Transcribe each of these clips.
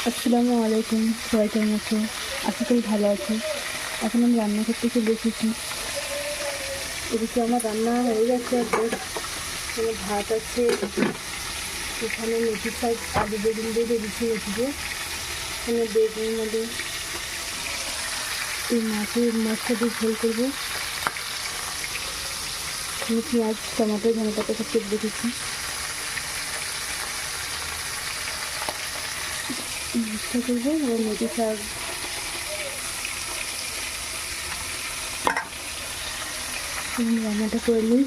আসসালামু আলাইকুম, সবাই কেমন আছো? আশা করি ভালো আছো। এখন আমি রান্না করতে এসে বসেছি। এদিকে আমার রান্না হয়ে গেছে অর্ধেক। এখানে ভাত আছে, এখানে মেথি শাক আলু বেগুন দিয়ে দিচ্ছি মেথিতে। এখানে বেগুন আলু এই মাছটা দিয়ে ঝোল করবো। এখানে পেঁয়াজ টমেটো ধনে পাতা সব কেটে রেখেছি। মাছটা করবো এবং মেথি শাক রান্নাটা করে নিই,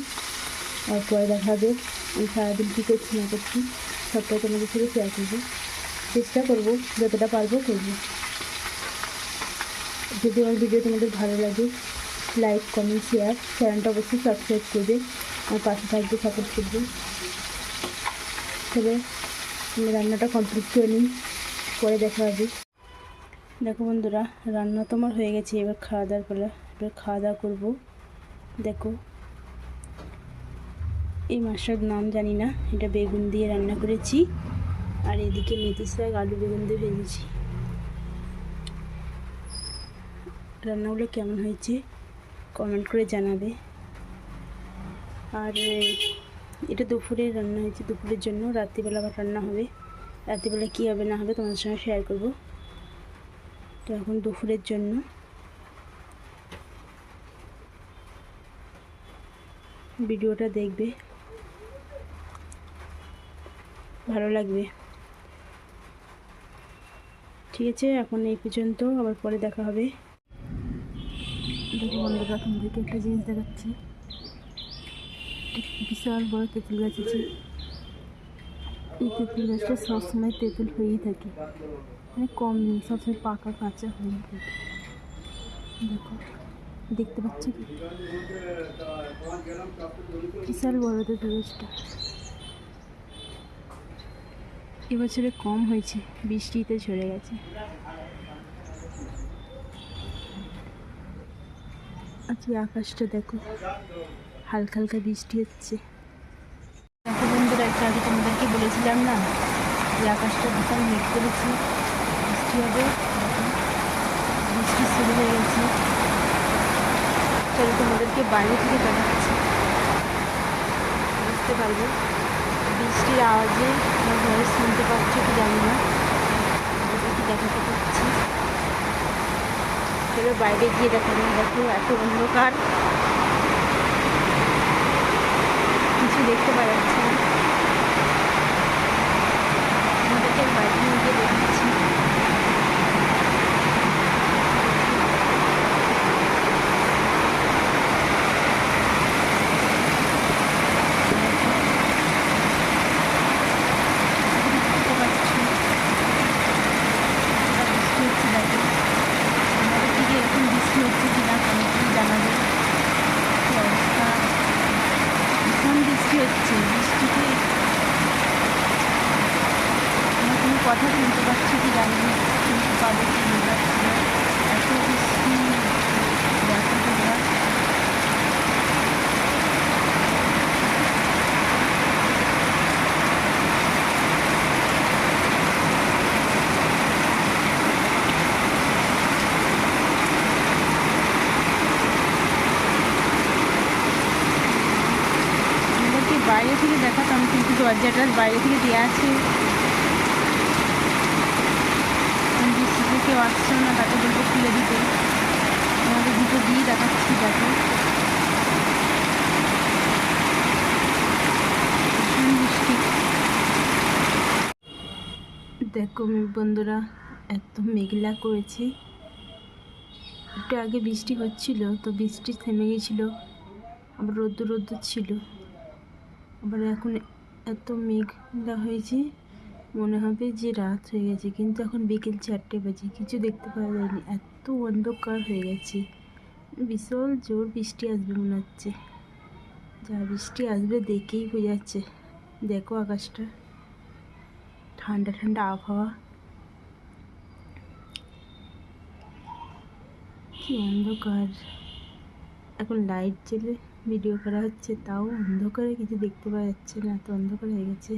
আর পরে দেখা হবে আমি সারাদিন কী করছি না করছি সবটাই তোমাদের সাথে শেয়ার করবো। চেষ্টা করবো যতটা পারবো করবো। যদি আমার ভিডিও তোমাদের ভালো লাগে লাইক কমেন্ট শেয়ার, চ্যানেলটা অবশ্যই সাবস্ক্রাইব করবে, আমার পাশে থাকবে, সাপোর্ট করবে। তবে আমি রান্নাটা কমপ্লিট করে নিই, পরে দেখা হবে। দেখো বন্ধুরা, রান্না তো আমার হয়ে গেছে, এবার খাওয়া দাওয়ার পালা। এবার খাওয়া দাওয়া করবো। দেখো এই মাছটার নাম জানি না, এটা বেগুন দিয়ে রান্না করেছি, আর এদিকে মেথি শাক আলু বেগুন দিয়ে ভেজেছি। রান্নাগুলো কেমন হয়েছে কমেন্ট করে জানাবে। আর এটা দুপুরের রান্না হয়েছে, দুপুরের জন্য। রাত্রিবেলা আবার রান্না হবে, রাত্রিবেলা কী হবে না হবে তোমাদের সঙ্গে শেয়ার করব। তো এখন দুপুরের জন্য ভিডিওটা দেখবে, ভালো লাগবে। ঠিক আছে, এখন এই পর্যন্ত, আবার পরে দেখা হবে। দেখো বন্ধুরা, তোমাদেরকে একটা জিনিস দেখাচ্ছি। বিশাল বড় তেঁতুল গাছ আছে। এই তেঁতুল গাছটা সবসময় তেঁতুল হয়েই থাকে, মানে কম নেই, সবসময় পাকা কাঁচা হয়েই থাকে। দেখো, দেখতে পাচ্ছ কি বিশাল বড় তেঁতুল গাছটা। এবছরে কম হয়েছে, বৃষ্টিতে ঝরে গেছে। আজকে আকাশটা দেখো, হালকা হালকা বৃষ্টি হচ্ছে। দেখো বন্ধুরা, একটু আগে তোমাদেরকে বলেছিলাম না যে আকাশটা বিশাল মেঘ করেছি, বৃষ্টি হবে। বৃষ্টি শুরু হয়ে গেছে। চলো তোমাদেরকে বাইরে থেকে দেখাচ্ছি, বুঝতে পারবো। বৃষ্টির আওয়াজে আমার ভয়েস শুনতে পাচ্ছি কি জানি না, কি দেখাতে পাচ্ছি। চলো বাইরে গিয়ে দেখাবো। দেখো এত অন্ধকার, কিছু দেখতে পাওয়া যাচ্ছে না। আমাদেরকে বাইরে নিয়ে গিয়ে দেখাচ্ছি। কথা শুনতে পাচ্ছি কি জানি না, শুনতে পাবো কি না, এত বৃষ্টি। দেখো তোমরা, আমাদেরকে বাইরে থেকে দেখাতাম, কিন্তু দরজাটা বাইরে থেকে দেওয়া আছে। বৃষ্টিতে কেউ আসছে না, তাকে বলতে খুলে দিতে। আমাদের দুটো দিয়ে দেখাচ্ছি। দেখো বৃষ্টি, দেখো বন্ধুরা, এত মেঘলা করেছে। একটু আগে বৃষ্টি হচ্ছিল, তো বৃষ্টি থেমে গেছিল, আবার রোদ্দুর রোদ্দুর ছিল, আবার এখন এত মেঘলা হয়েছে, মনে হবে যে রাত হয়ে গেছে, কিন্তু এখন বিকেল 4টে বাজে, কিছু দেখতে পাওয়া যায়নি, এত অন্ধকার হয়ে গেছে। বিশাল জোর বৃষ্টি আসবে মনে হচ্ছে, যা বৃষ্টি আসবে দেখেই বোঝা যাচ্ছে। দেখো আকাশটা, ঠান্ডা ঠান্ডা আবহাওয়া, কি অন্ধকার। এখন লাইট জ্বেলে ভিডিও করা হচ্ছে, তাও অন্ধকারে কিছু দেখতে পাওয়া যাচ্ছে না, এত অন্ধকার হয়ে গেছে।